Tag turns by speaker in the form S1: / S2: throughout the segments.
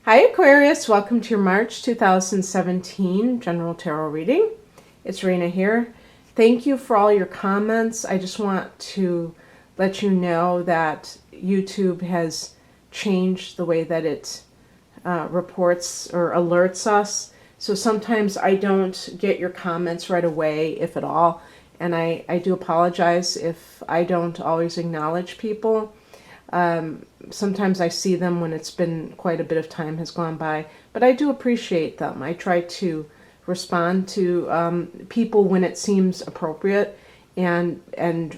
S1: Hi Aquarius, welcome to your March 2017 General Tarot reading. It's Raina here. Thank you for all your comments. I just want to let you know that YouTube has changed the way that it reports or alerts us. So sometimes I don't get your comments right away, if at all. And I do apologize if I don't always acknowledge people. Sometimes I see them when it's been quite a bit of time has gone by, but I do appreciate them. I try to respond to people when it seems appropriate, and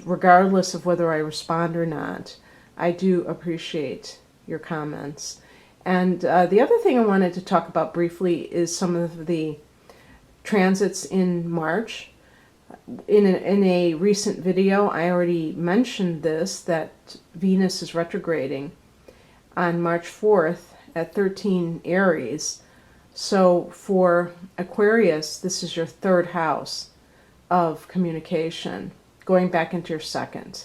S1: regardless of whether I respond or not, I do appreciate your comments. And the other thing I wanted to talk about briefly is some of the transits in March. In a recent video, I already mentioned this, that Venus is retrograding on March 4th at 13 Aries. So for Aquarius, this is your third house of communication, going back into your second.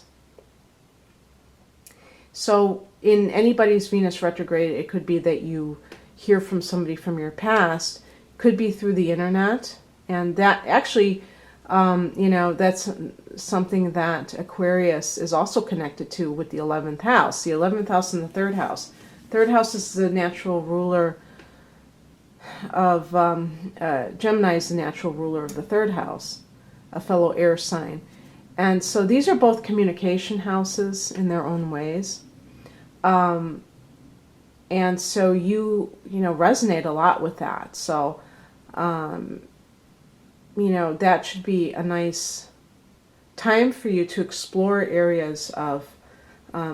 S1: So in anybody's Venus retrograde, it could be that you hear from somebody from your past, could be through the internet, and that actually that's something that Aquarius is also connected to with the 11th house. The 11th house and the third house. Third house is the natural ruler of, Gemini is the natural ruler of the third house, a fellow air sign. And so these are both communication houses in their own ways. And so you resonate a lot with that. So, that should be a nice time for you to explore areas of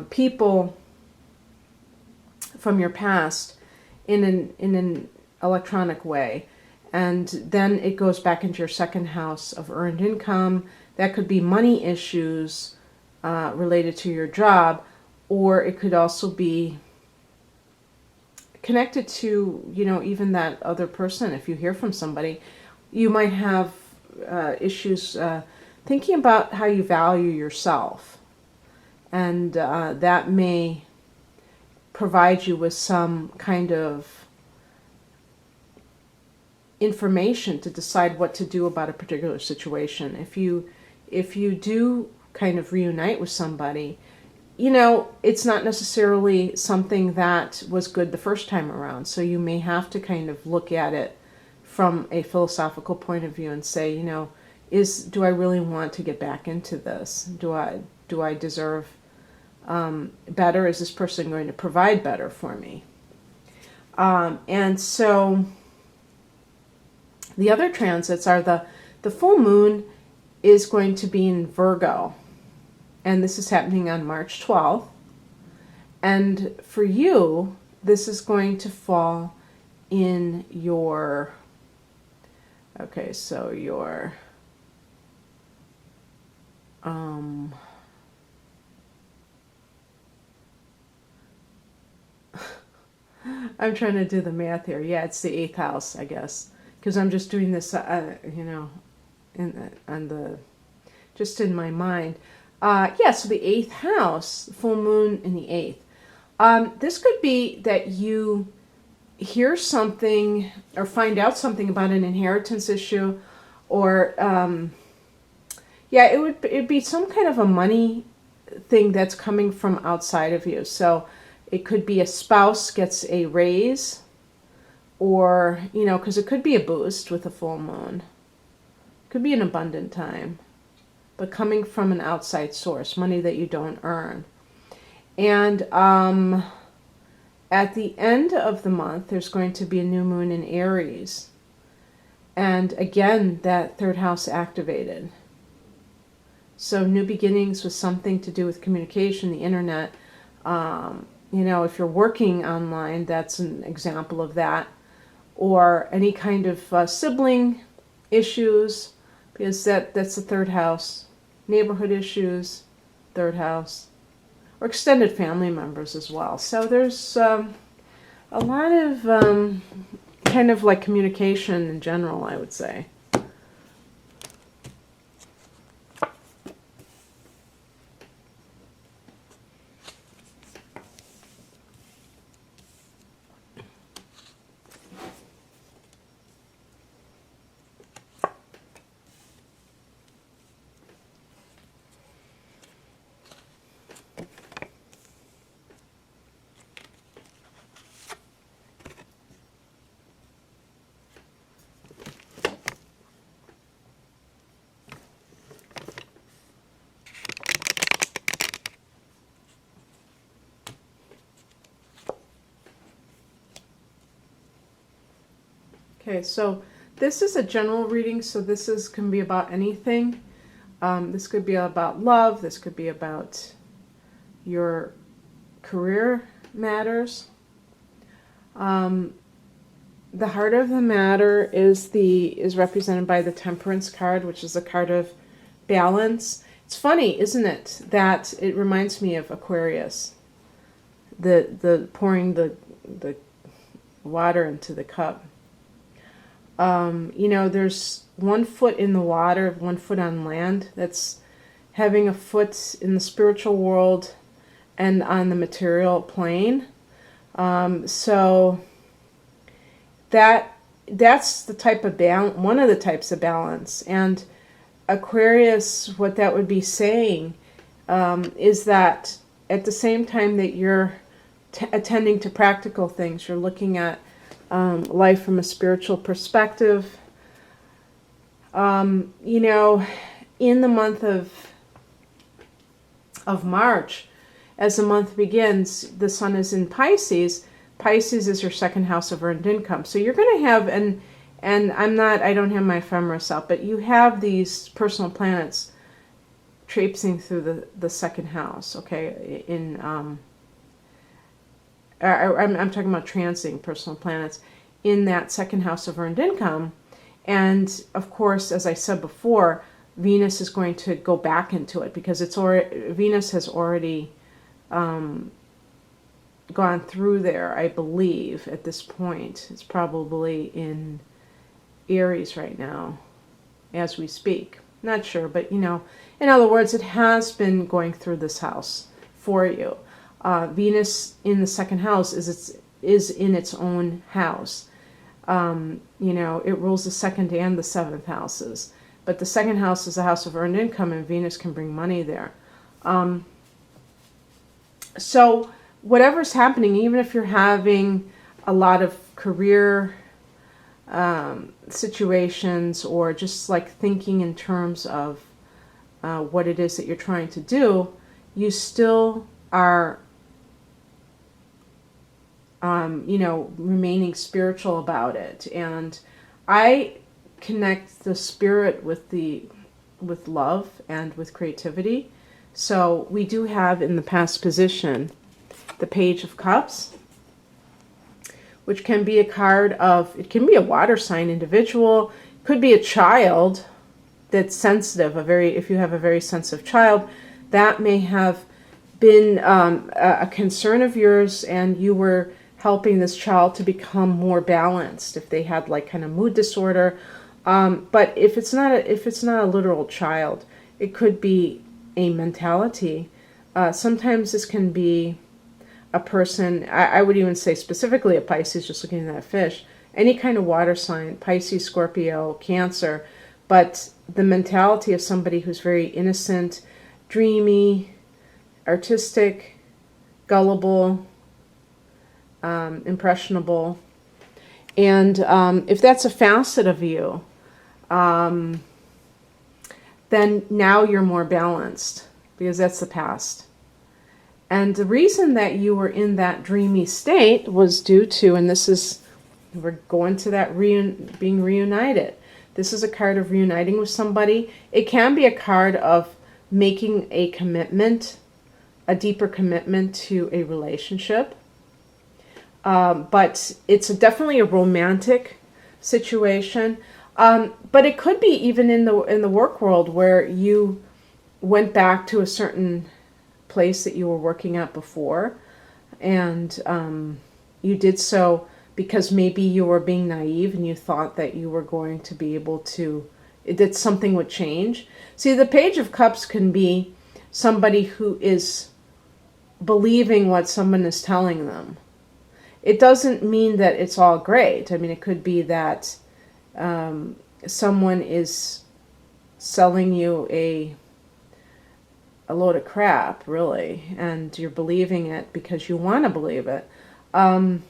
S1: people from your past in an electronic way. And then it goes back into your second house of earned income. That could be money issues related to your job, or it could also be connected to, even that other person. If you hear from somebody, you might have issues thinking about how you value yourself. And that may provide you with some kind of information to decide what to do about a particular situation. If you do kind of reunite with somebody, it's not necessarily something that was good the first time around. So you may have to kind of look at it from a philosophical point of view and say, do I really want to get back into this? Do I deserve better? Is this person going to provide better for me? And so the other transits are the full moon is going to be in Virgo, and this is happening on March 12th. And for you, this is going to fall in your I'm trying to do the math here. Yeah, it's the 8th house, I guess, because I'm just doing this, just in my mind. So the 8th house, full moon in the 8th. This could be that you hear something or find out something about an inheritance issue, or it'd be some kind of a money thing that's coming from outside of you. So it could be a spouse gets a raise, or because it could be a boost with a full moon. It could be an abundant time, but coming from an outside source, money that you don't earn. And at the end of the month, there's going to be a new moon in Aries. And again, that third house activated. So new beginnings with something to do with communication, the internet. If you're working online, that's an example of that. Or any kind of sibling issues, because that's the third house. Neighborhood issues, third house. Or extended family members as well. So there's a lot of kind of like communication in general, I would say. Okay, so this is a general reading, so can be about anything. This could be about love. This could be about your career matters. The heart of the matter is represented by the Temperance card, which is a card of balance. It's funny, isn't it, that it reminds me of Aquarius, the pouring the water into the cup. There's 1 foot in the water, 1 foot on land. That's having a foot in the spiritual world and on the material plane. So that's the type of balance, one of the types of balance. And Aquarius, what that would be saying is that at the same time that you're attending to practical things, you're looking at life from a spiritual perspective. In the month of March, as the month begins, the sun is in Pisces. Pisces is your second house of earned income. So you're going to have, and I don't have my ephemeris out, but you have these personal planets traipsing through the second house, okay? I'm talking about transiting personal planets in that second house of earned income. And of course, as I said before, Venus is going to go back into it because Venus has already gone through there, I believe, at this point. It's probably in Aries right now as we speak. Not sure, but in other words, it has been going through this house for you. Venus in the second house is in its own house. It rules the second and the seventh houses. But the second house is a house of earned income, and Venus can bring money there. So whatever's happening, even if you're having a lot of career situations, or just like thinking in terms of what it is that you're trying to do, you still are remaining spiritual about it. And I connect the spirit with love and with creativity. So we do have in the past position the Page of Cups, which can be a card of, it can be a water sign individual, could be a child that's sensitive, if you have a very sensitive child, that may have been a concern of yours, and you were helping this child to become more balanced if they had like kind of mood disorder. But if it's not a literal child, it could be a mentality. Sometimes this can be a person, I would even say specifically a Pisces, just looking at that fish, any kind of water sign, Pisces, Scorpio, Cancer, but the mentality of somebody who's very innocent, dreamy, artistic, gullible, impressionable. And if that's a facet of you, then now you're more balanced, because that's the past. And the reason that you were in that dreamy state was due to, and we're going to that being reunited. This is a card of reuniting with somebody. It can be a card of making a commitment, a deeper commitment to a relationship. But it's definitely a romantic situation. But it could be even in the work world, where you went back to a certain place that you were working at before, and you did so because maybe you were being naive and you thought that you were going to be able to, that something would change. See, the Page of Cups can be somebody who is believing what someone is telling them. It doesn't mean that it's all great. I mean, it could be that someone is selling you a load of crap, really, and you're believing it because you want to believe it. The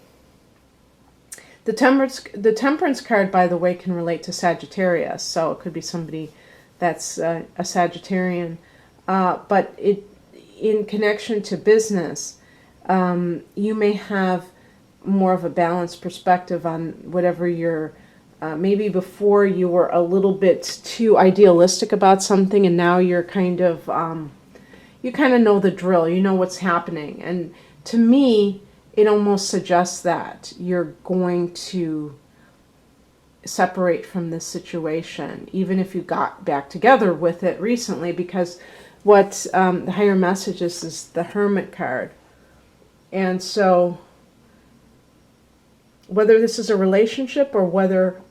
S1: Temperance card, by the way, can relate to Sagittarius, so it could be somebody that's a Sagittarian. But in connection to business, you may have more of a balanced perspective on whatever you're maybe before you were a little bit too idealistic about something, and now you're kind of, you kind of know the drill, you know what's happening. And to me, it almost suggests that you're going to separate from this situation, even if you got back together with it recently, because what the higher message is the Hermit card. And so whether this is a relationship or whether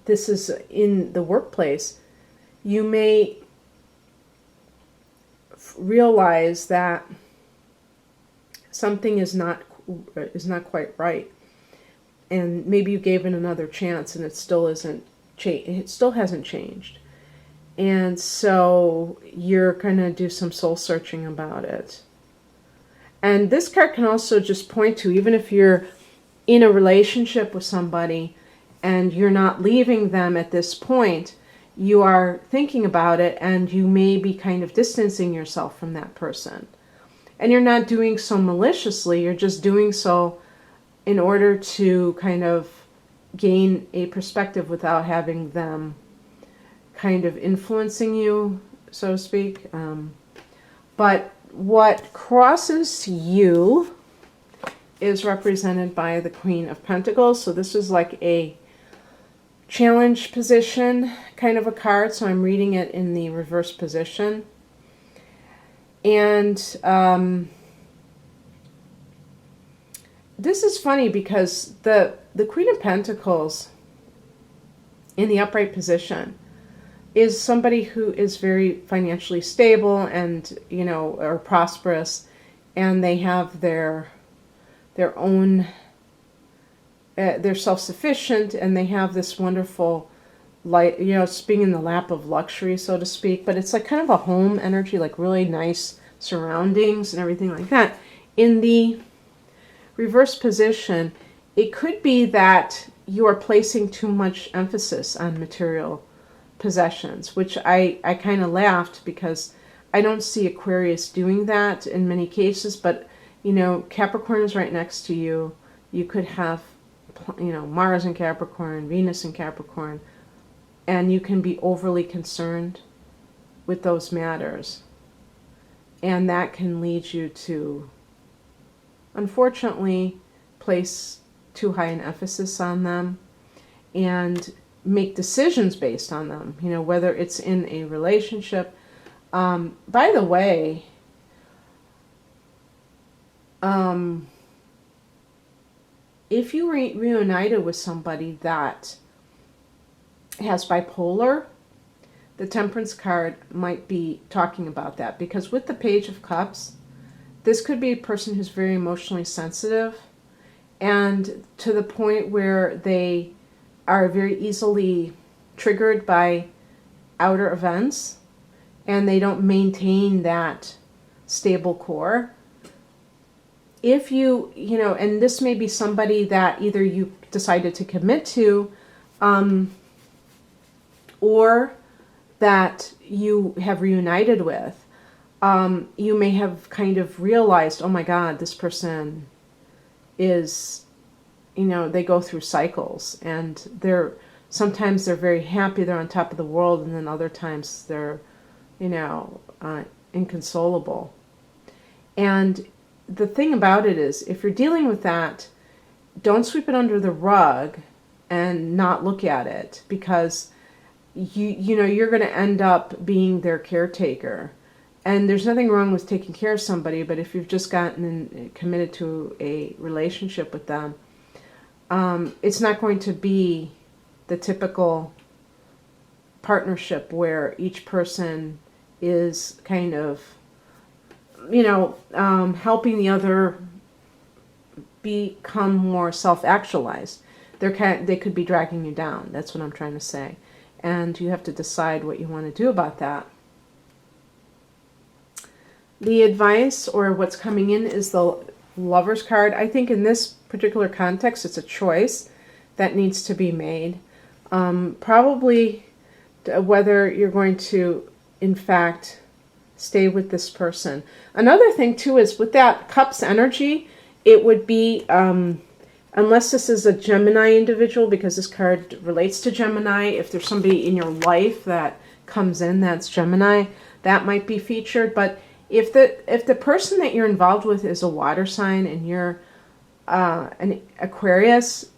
S1: this is in the workplace, you may realize that something is not quite right, and maybe you gave it another chance and it still hasn't changed, and so you're gonna do some soul searching about it. And this card can also just point to, even if you're in a relationship with somebody and you're not leaving them at this point, you are thinking about it, and you may be kind of distancing yourself from that person. And you're not doing so maliciously, you're just doing so in order to kind of gain a perspective without having them kind of influencing you, so to speak. But what crosses you is represented by the Queen of Pentacles. So this is like a challenge position kind of a card. So I'm reading it in the reverse position. And this is funny because the Queen of Pentacles in the upright position is somebody who is very financially stable and, you know, or prosperous, and they have their own, they're self-sufficient, and they have this wonderful light, you know, it's being in the lap of luxury, so to speak, but it's like kind of a home energy, like really nice surroundings and everything like that. In the reverse position, it could be that you are placing too much emphasis on material possessions, which I kind of laughed because I don't see Aquarius doing that in many cases, but, you know, Capricorn is right next to you. You could have, you know, Mars in Capricorn, Venus in Capricorn, and you can be overly concerned with those matters. And that can lead you to, unfortunately, place too high an emphasis on them and make decisions based on them, you know, whether it's in a relationship. By the way, if you reunited with somebody that has bipolar, the Temperance card might be talking about that, because with the Page of Cups, this could be a person who's very emotionally sensitive, and to the point where they are very easily triggered by outer events, and they don't maintain that stable core. If you know, and this may be somebody that either you decided to commit to, or that you have reunited with, you may have kind of realized, oh my God, this person is, you know, they go through cycles, and sometimes they're very happy, they're on top of the world, and then other times they're, you know, inconsolable. And the thing about it is, if you're dealing with that, don't sweep it under the rug and not look at it, because you know, you're going to end up being their caretaker. And there's nothing wrong with taking care of somebody, but if you've just gotten committed to a relationship with them, it's not going to be the typical partnership where each person is kind of, you know, helping the other become more self-actualized. They could be dragging you down. That's what I'm trying to say. And you have to decide what you want to do about that. The advice, or what's coming in, is the Lover's card. I think in this particular context, it's a choice that needs to be made. Probably whether you're going to, in fact, stay with this person. Another thing, too, is with that Cups energy, it would be a unless this is a Gemini individual, because this card relates to Gemini, if there's somebody in your life that comes in that's Gemini, that might be featured. But if the person that you're involved with is a water sign and you're an Aquarius,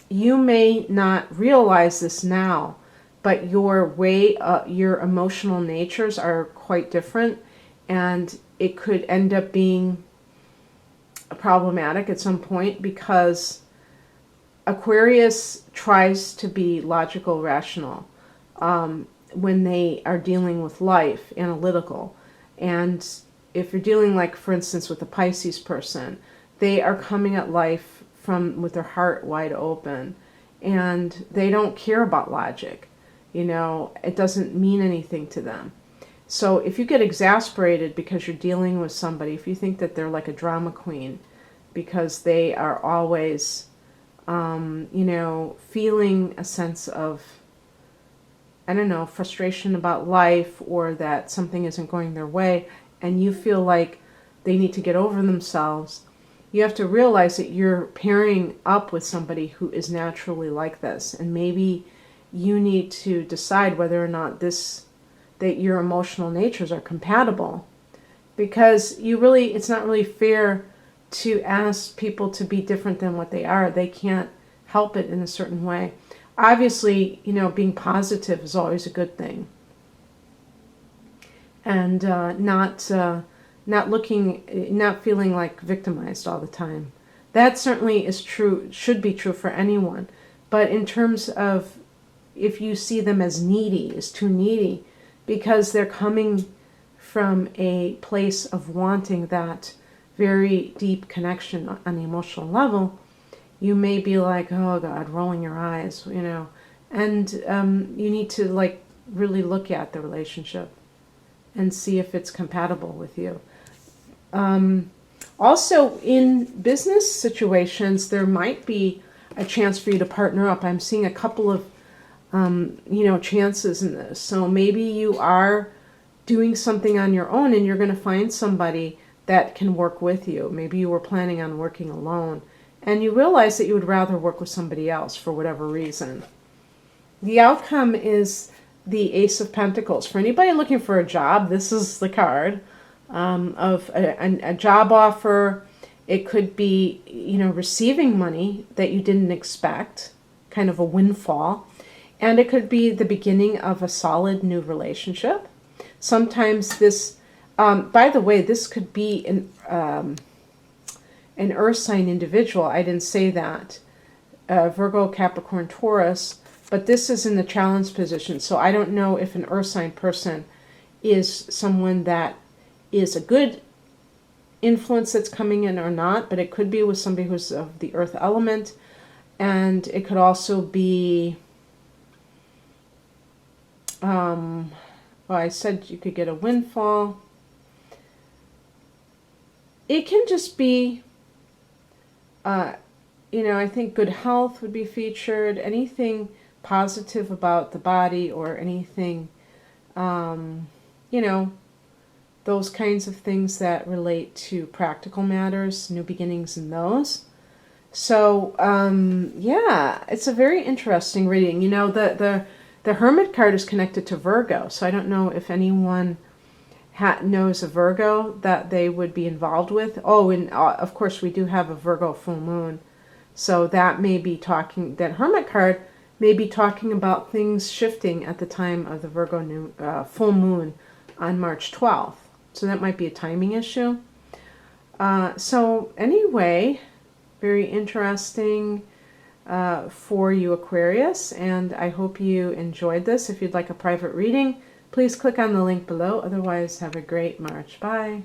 S1: you may not realize this now, but your emotional natures are quite different, and it could end up being problematic at some point, because Aquarius tries to be logical, rational when they are dealing with life, analytical. And if you're dealing, like, for instance, with a Pisces person, they are coming at life with their heart wide open, and they don't care about logic. It doesn't mean anything to them. So if you get exasperated because you're dealing with somebody, if you think that they're like a drama queen because they are always, feeling a sense of, I don't know, frustration about life, or that something isn't going their way, and you feel like they need to get over themselves, you have to realize that you're pairing up with somebody who is naturally like this, and maybe you need to decide whether or not that your emotional natures are compatible, because it's not really fair to ask people to be different than what they are. They can't help it in a certain way. Obviously, being positive is always a good thing, and not feeling like victimized all the time. That certainly is true, should be true for anyone. But in terms of, if you see them as too needy, because they're coming from a place of wanting that very deep connection on the emotional level, you may be like, oh God, rolling your eyes, and you need to really look at the relationship and see if it's compatible with you. Also, in business situations, there might be a chance for you to partner up. I'm seeing a couple of chances in this. So maybe you are doing something on your own and you're going to find somebody that can work with you. Maybe you were planning on working alone and you realize that you would rather work with somebody else for whatever reason. The outcome is the Ace of Pentacles. For anybody looking for a job, this is the card of a job offer. It could be, receiving money that you didn't expect, kind of a windfall. And it could be the beginning of a solid new relationship. Sometimes this, by the way, this could be an earth sign individual. I didn't say that. Virgo, Capricorn, Taurus. But this is in the challenge position. So I don't know if an earth sign person is someone that is a good influence that's coming in or not. But it could be with somebody who's of the earth element. And it could also be... I said you could get a windfall. It can just be, I think good health would be featured. Anything positive about the body or anything, those kinds of things that relate to practical matters, new beginnings in those. So, it's a very interesting reading. The Hermit card is connected to Virgo, so I don't know if anyone knows a Virgo that they would be involved with. Oh, and of course we do have a Virgo full moon, so that may be that Hermit card may be talking about things shifting at the time of the Virgo full moon on March 12th. So that might be a timing issue. So anyway, very interesting for you, Aquarius, and I hope you enjoyed this. If you'd like a private reading, please click on the link below. Otherwise, have a great March. Bye.